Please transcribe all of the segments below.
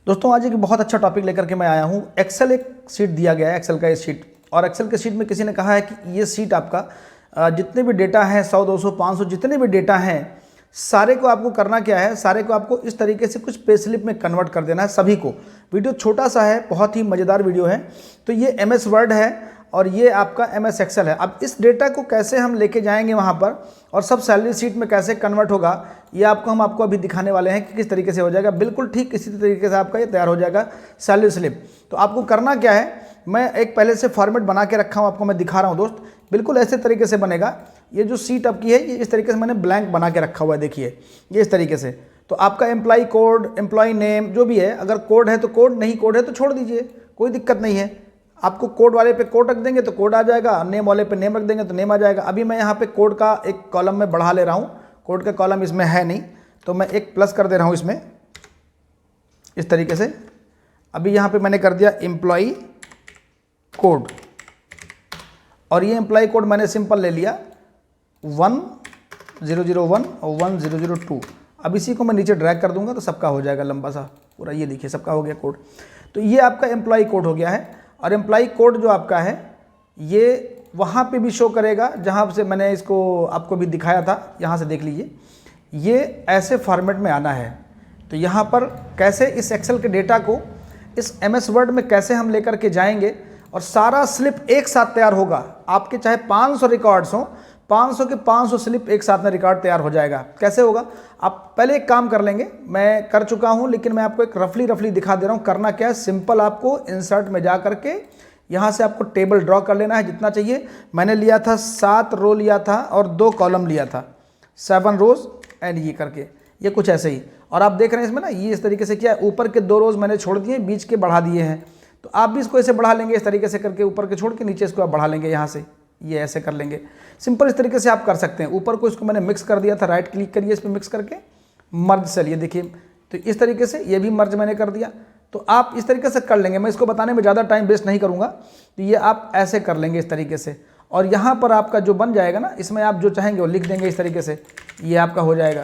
दोस्तों आज एक बहुत अच्छा टॉपिक लेकर के मैं आया हूँ। एक्सेल एक शीट दिया गया है, एक्सेल का ये शीट, और एक्सेल के शीट में किसी ने कहा है कि ये शीट आपका जितने भी डेटा हैं 100, 200, 500 जितने भी डेटा हैं सारे को आपको करना क्या है, सारे को आपको इस तरीके से कुछ पे स्लिप में कन्वर्ट कर देना है सभी को। वीडियो छोटा सा है, बहुत ही मज़ेदार वीडियो है। तो ये MS वर्ड है और ये आपका MS एक्सेल है। अब इस डेटा को कैसे हम लेके जाएंगे वहाँ पर और सब सैलरी शीट में कैसे कन्वर्ट होगा, ये हम आपको अभी दिखाने वाले हैं कि किस तरीके से हो जाएगा। बिल्कुल ठीक इसी तरीके से आपका ये तैयार हो जाएगा सैलरी स्लिप। तो आपको करना क्या है, मैं एक पहले से फॉर्मेट बना के रखा हूँ, आपको मैं दिखा रहा हूँ दोस्त। बिल्कुल ऐसे तरीके से बनेगा। ये जो शीट आपकी है ये इस तरीके से मैंने ब्लैंक बना के रखा हुआ है, देखिए ये इस तरीके से। तो आपका एम्प्लॉय कोड, एम्प्लॉय नेम जो भी है, अगर कोड है तो कोड, नहीं कोड है तो छोड़ दीजिए, कोई दिक्कत नहीं है। आपको कोड वाले पे कोड रख देंगे तो कोड आ जाएगा, नेम वाले पे नेम रख देंगे तो नेम आ जाएगा। अभी मैं यहाँ पे कोड का एक कॉलम में बढ़ा ले रहा हूँ, कोड का कॉलम इसमें है नहीं तो मैं एक प्लस कर दे रहा हूँ इसमें इस तरीके से। अभी यहाँ पे मैंने कर दिया एम्प्लॉय कोड, और ये एम्प्लॉय कोड मैंने सिंपल ले लिया 1001 और 1002। अब इसी को मैं नीचे ड्रैग कर दूंगा तो सबका हो जाएगा लंबा सा पूरा। ये देखिए सबका हो गया कोड। तो ये आपका एम्प्लॉय कोड हो गया है। और एम्प्लॉय कोड जो आपका है ये वहाँ पे भी शो करेगा जहाँ से मैंने इसको आपको भी दिखाया था, यहाँ से देख लीजिए। ये ऐसे फॉर्मेट में आना है। तो यहाँ पर कैसे इस एक्सेल के डेटा को इस MS वर्ड में कैसे हम लेकर के जाएंगे और सारा स्लिप एक साथ तैयार होगा। आपके चाहे 500 रिकॉर्ड्स हों, 500 के 500 स्लिप एक साथ में रिकॉर्ड तैयार हो जाएगा। कैसे होगा, आप पहले एक काम कर लेंगे, मैं कर चुका हूं लेकिन मैं आपको एक रफली दिखा दे रहा हूं। करना क्या है, सिंपल आपको इंसर्ट में जा करके यहां से आपको टेबल ड्रॉ कर लेना है जितना चाहिए। मैंने लिया था 7 रो लिया था और 2 कॉलम लिया था, 7 रोज एंड ये करके, ये कुछ ऐसे ही। और आप देख रहे हैं इसमें ना, ये इस तरीके से क्या है, ऊपर के 2 रोज मैंने छोड़ दिए, बीच के बढ़ा दिए हैं। तो आप भी इसको ऐसे बढ़ा लेंगे इस तरीके से करके, ऊपर के छोड़ के नीचे इसको आप बढ़ा लेंगे, यहाँ से ये ऐसे कर लेंगे। सिंपल इस तरीके से आप कर सकते हैं। ऊपर को इसको मैंने मिक्स कर दिया था, राइट क्लिक करिए इस पर मिक्स करके मर्ज सेल, ये देखिए। तो इस तरीके से ये भी मर्ज मैंने कर दिया। तो आप इस तरीके से कर लेंगे, मैं इसको बताने में ज़्यादा टाइम वेस्ट नहीं करूँगा। तो ये आप ऐसे कर लेंगे इस तरीके से, और यहाँ पर आपका जो बन जाएगा ना, इसमें आप जो चाहेंगे वो लिख देंगे इस तरीके से, ये आपका हो जाएगा।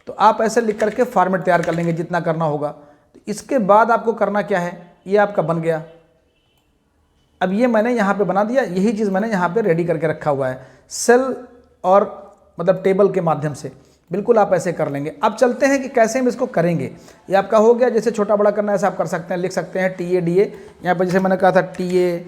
तो आप ऐसे लिख करके फॉर्मेट तैयार कर लेंगे जितना करना होगा। तो इसके बाद आपको करना क्या है, ये आपका बन गया। अब ये मैंने यहाँ पे बना दिया, यही चीज़ मैंने यहाँ पे रेडी करके रखा हुआ है सेल और मतलब टेबल के माध्यम से। बिल्कुल आप ऐसे कर लेंगे। अब चलते हैं कि कैसे हम इसको करेंगे। ये आपका हो गया, जैसे छोटा बड़ा करना है ऐसा आप कर सकते हैं, लिख सकते हैं TA DA। यहाँ पर जैसे मैंने कहा था TA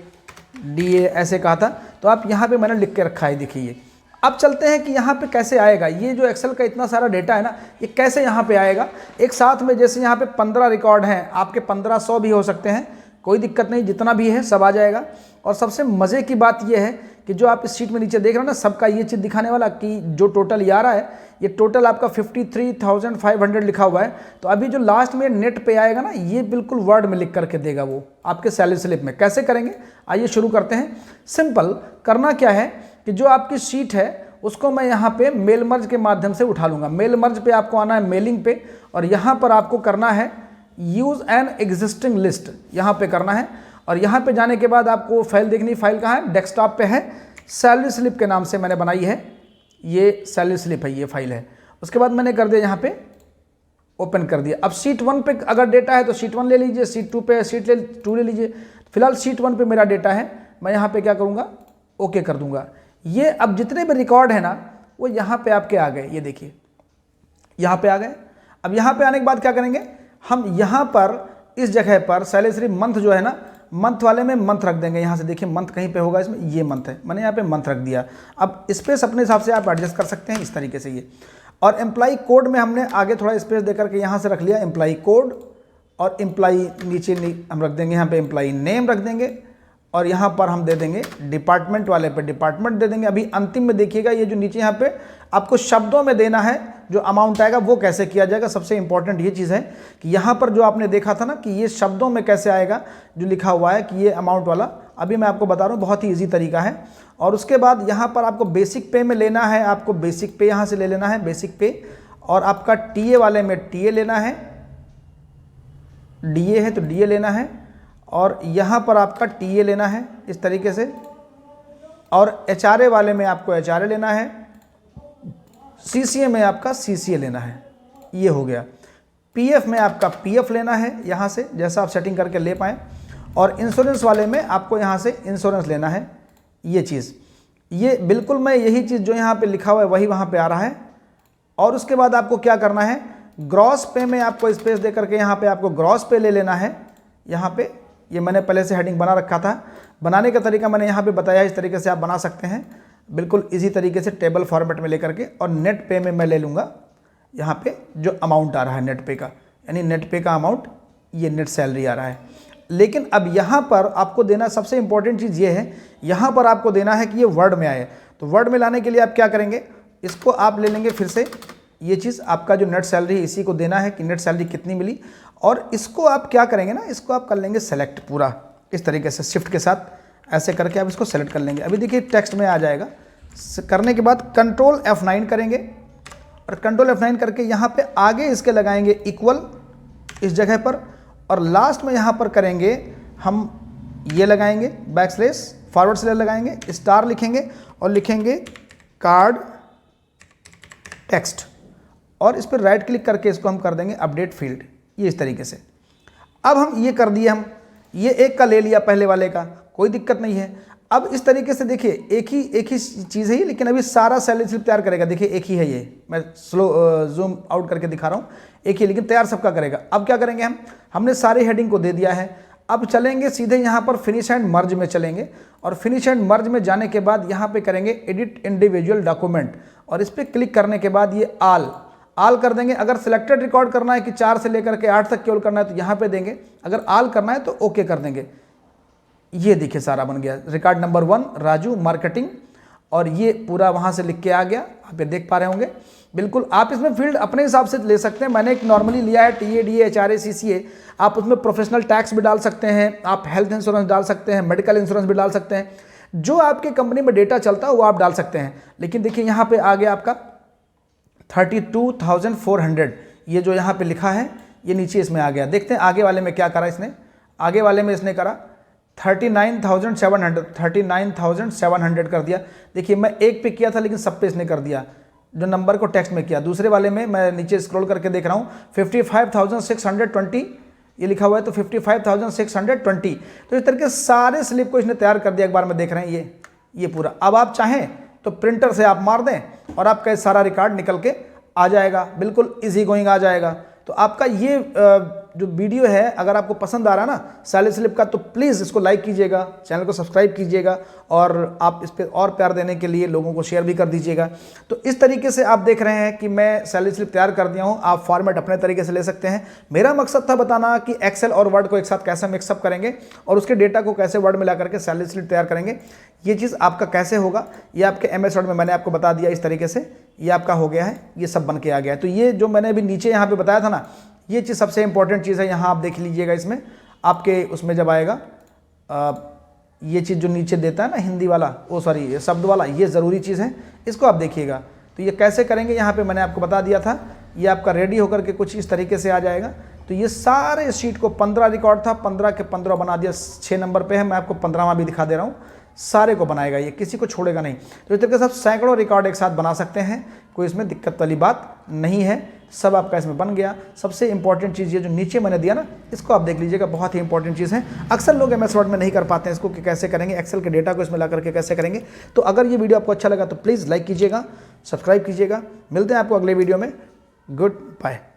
DA ऐसे कहा था, तो आप यहाँ पे मैंने लिख के रखा है, देखिए। अब चलते हैं कि यहाँ पे कैसे आएगा ये जो एक्सेल का इतना सारा डेटा है ना, ये कैसे यहाँ पे आएगा एक साथ में। जैसे यहाँ पे 15 रिकॉर्ड हैं, आपके 1500 भी हो सकते हैं, कोई दिक्कत नहीं, जितना भी है सब आ जाएगा। और सबसे मज़े की बात यह है कि जो आप इस शीट में नीचे देख रहे हो ना, सबका ये चीज़ दिखाने वाला कि जो टोटल ये आ रहा है, ये टोटल आपका 53,500 लिखा हुआ है। तो अभी जो लास्ट में नेट पे आएगा ना, ये बिल्कुल वर्ड में लिख करके देगा वो आपके सैलरी स्लिप में। कैसे करेंगे, आइए शुरू करते हैं। सिंपल करना क्या है कि जो आपकी शीट है उसको मैं यहाँ पे मेल मर्ज के माध्यम से उठा लूँगा। मेल मर्ज पे आपको आना है, मेलिंग पे, और यहाँ पर आपको करना है यूज़ एन एग्जिस्टिंग लिस्ट, यहाँ पे करना है। और यहाँ पे जाने के बाद आपको फाइल देखनी, फाइल कहाँ है, डेस्कटॉप पे है, सैलरी स्लिप के नाम से मैंने बनाई है, ये सैलरी स्लिप है, ये फाइल है। उसके बाद मैंने कर दिया यहाँ पे ओपन कर दिया। अब शीट 1 पे अगर डेटा है तो शीट 1 ले लीजिए, शीट 2 पे शीट 2 ले लीजिए। फिलहाल शीट 1 पे मेरा डेटा है, मैं यहाँ पे क्या करूँगा, ओके कर दूंगा। ये अब जितने भी रिकॉर्ड है ना वो यहाँ पे आपके आ गए, ये देखिए यहाँ पे आ गए। अब यहाँ पे आने के बाद क्या करेंगे, हम यहाँ पर इस जगह पर सैलरी स्लिप मंथ जो है ना, मंथ वाले में मंथ रख देंगे। यहाँ से देखिए मंथ कहीं पे होगा, इसमें ये मंथ है, मैंने यहाँ पे मंथ रख दिया। अब स्पेस अपने हिसाब से आप एडजस्ट कर सकते हैं इस तरीके से ये। और एम्प्लॉय कोड में हमने आगे थोड़ा स्पेस देकर के यहाँ से रख लिया एम्प्लॉय कोड, और एम्प्लॉय नीचे हम रख देंगे यहाँ पे एम्प्लॉय नेम रख देंगे, और यहाँ पर हम दे देंगे डिपार्टमेंट वाले पे डिपार्टमेंट दे देंगे। अभी अंतिम में देखिएगा ये जो नीचे यहाँ पे आपको शब्दों में देना है, जो अमाउंट आएगा वो कैसे किया जाएगा। सबसे इंपॉर्टेंट ये चीज़ है कि यहाँ पर जो आपने देखा था ना कि ये शब्दों में कैसे आएगा, जो लिखा हुआ है कि ये अमाउंट वाला, अभी मैं आपको बता रहा हूँ, बहुत ही ईजी तरीका है। और उसके बाद यहाँ पर आपको बेसिक पे में लेना है, आपको बेसिक पे यहाँ से ले लेना है, बेसिक पे। और आपका TA वाले में TA लेना है, DA है तो DA लेना है, और यहाँ पर आपका TA लेना है इस तरीके से। और HRA वाले में आपको HRA लेना है, CCA में आपका CCA लेना है, ये हो गया। पीएफ में आपका पीएफ लेना है यहाँ से, जैसा आप सेटिंग करके ले पाएँ, और इंश्योरेंस वाले में आपको यहाँ से इंश्योरेंस लेना है। ये चीज़, ये बिल्कुल मैं यही चीज़ जो यहाँ पे लिखा हुआ है वही वहाँ पे आ रहा है। और उसके बाद आपको क्या करना है, ग्रॉस पे में आपको स्पेस दे करके यहाँ पे आपको ग्रॉस पे ले लेना है। यहाँ पे ये मैंने पहले से हेडिंग बना रखा था, बनाने का तरीका मैंने यहाँ पे बताया, इस तरीके से आप बना सकते हैं बिल्कुल इजी तरीके से टेबल फॉर्मेट में लेकर के। और नेट पे में मैं ले लूँगा यहाँ पे जो अमाउंट आ रहा है नेट पे का, यानी नेट पे का अमाउंट, ये नेट सैलरी आ रहा है। लेकिन अब यहाँ पर आपको देना सबसे इंपॉर्टेंट चीज़ ये है, यहाँ पर आपको देना है कि ये वर्ड में आए। तो वर्ड में लाने के लिए आप क्या करेंगे, इसको आप ले लेंगे फिर से, ये चीज़ आपका जो नेट सैलरी इसी को देना है कि नेट सैलरी कितनी मिली। और इसको आप क्या करेंगे ना, इसको आप कर लेंगे सेलेक्ट पूरा इस तरीके से शिफ्ट के साथ ऐसे करके आप इसको सेलेक्ट कर लेंगे। अभी देखिए टेक्स्ट में आ जाएगा। करने के बाद कंट्रोल F9 करेंगे और कंट्रोल F9 करके यहाँ पे आगे इसके लगाएंगे इक्वल इस जगह पर, और लास्ट में यहाँ पर करेंगे हम ये लगाएंगे बैकस्लैश फॉरवर्ड स्लैश लगाएंगे, स्टार लिखेंगे और लिखेंगे कार्ड टेक्स्ट, और इस पर राइट क्लिक करके इसको हम कर देंगे अपडेट फील्ड, ये इस तरीके से। अब हम ये कर दिए, हम ये एक का ले लिया पहले वाले का, कोई दिक्कत नहीं है। अब इस तरीके से देखिए एक ही चीज़ है, लेकिन अभी सारा सैलरी स्लिप तैयार करेगा। देखिए एक ही है, ये मैं स्लो जूम आउट करके दिखा रहा हूँ, एक ही लेकिन तैयार सबका करेगा। अब क्या करेंगे, हमने सारे हेडिंग को दे दिया है। अब चलेंगे सीधे यहाँ पर फिनिश एंड मर्ज में चलेंगे, और फिनिश एंड मर्ज में जाने के बाद यहाँ पे करेंगे एडिट इंडिविजुअल डॉक्यूमेंट, और इस पर क्लिक करने के बाद ये आल कर देंगे। अगर सिलेक्टेड रिकॉर्ड करना है कि 4 से लेकर के 8 तक केवल करना है तो यहाँ पे देंगे, अगर आल करना है तो ओके कर देंगे। ये देखिए सारा बन गया, रिकॉर्ड नंबर 1 राजू मार्केटिंग, और ये पूरा वहाँ से लिख के आ गया, आप ये देख पा रहे होंगे। बिल्कुल आप इसमें फील्ड अपने हिसाब से ले सकते हैं। मैंने एक नॉर्मली लिया है TADA HRA CCA, आप उसमें प्रोफेशनल टैक्स भी डाल सकते हैं, आप हेल्थ इंश्योरेंस डाल सकते हैं, मेडिकल इंश्योरेंस भी डाल सकते हैं, जो आपके कंपनी में डेटा चलता है वो आप डाल सकते हैं। लेकिन देखिए यहाँ पे आ गया आपका 32,400, ये जो यहाँ पे लिखा है ये नीचे इसमें आ गया। देखते हैं आगे वाले में क्या करा इसने। आगे वाले में इसने करा 39,700 कर दिया। देखिए मैं एक पे किया था लेकिन सब पे इसने कर दिया, जो नंबर को टेक्स्ट में किया। दूसरे वाले में मैं नीचे स्क्रॉल करके देख रहा हूँ 55,620 ये लिखा हुआ है, तो 55,620। तो इस तरीके सारे स्लिप को इसने तैयार कर दिया। एक बार में देख रहे हैं ये पूरा। अब आप चाहें तो प्रिंटर से आप मार दें और आपका सारा रिकॉर्ड निकल के आ जाएगा, बिल्कुल इजी गोइंग आ जाएगा। तो आपका ये जो वीडियो है अगर आपको पसंद आ रहा है ना सैलरी स्लिप का, तो प्लीज़ इसको लाइक कीजिएगा, चैनल को सब्सक्राइब कीजिएगा, और आप इस पर और प्यार देने के लिए लोगों को शेयर भी कर दीजिएगा। तो इस तरीके से आप देख रहे हैं कि मैं सैलरी स्लिप तैयार कर दिया हूँ। आप फॉर्मेट अपने तरीके से ले सकते हैं। मेरा मकसद था बताना कि एक्सेल और वर्ड को एक साथ कैसे मिक्सअप करेंगे और उसके डेटा को कैसे वर्ड में ला करके सैलरी स्लिप तैयार करेंगे। ये चीज़ आपका कैसे होगा ये आपके MS वर्ड में मैंने आपको बता दिया। इस तरीके से ये आपका हो गया है, ये सब बन के आ गया है। तो ये जो मैंने अभी नीचे यहाँ पे बताया था ना, ये चीज़ सबसे इंपॉर्टेंट चीज़ है। यहाँ आप देख लीजिएगा, इसमें आपके उसमें जब आएगा ये चीज़ जो नीचे देता है ना हिंदी वाला, सॉरी शब्द वाला, ये ज़रूरी चीज़ है, इसको आप देखिएगा। तो ये कैसे करेंगे यहाँ पे मैंने आपको बता दिया था। ये आपका रेडी होकर के कुछ इस तरीके से आ जाएगा। तो ये सारे शीट को 15 रिकॉर्ड था, 15 के 15 बना दिया। 6 नंबर पे है, मैं आपको 15वां भी दिखा दे रहा हूँ। सारे को बनाएगा ये, किसी को छोड़ेगा नहीं। तो इस तरीके से आप सैकड़ों रिकॉर्ड एक साथ बना सकते हैं, कोई इसमें दिक्कत वाली बात नहीं है। सब आपका इसमें बन गया। सबसे इंपॉर्टेंट चीज़ ये जो नीचे मैंने दिया ना, इसको आप देख लीजिएगा, बहुत ही इंपॉर्टेंट चीज़ है। अक्सर लोग MS वर्ड में नहीं कर पाते हैं इसको कि कैसे करेंगे, एक्सेल के डेटा को इसमें ला करके कैसे करेंगे। तो अगर ये वीडियो आपको अच्छा लगा तो प्लीज़ लाइक कीजिएगा, सब्सक्राइब कीजिएगा। मिलते हैं आपको अगले वीडियो में। Good bye.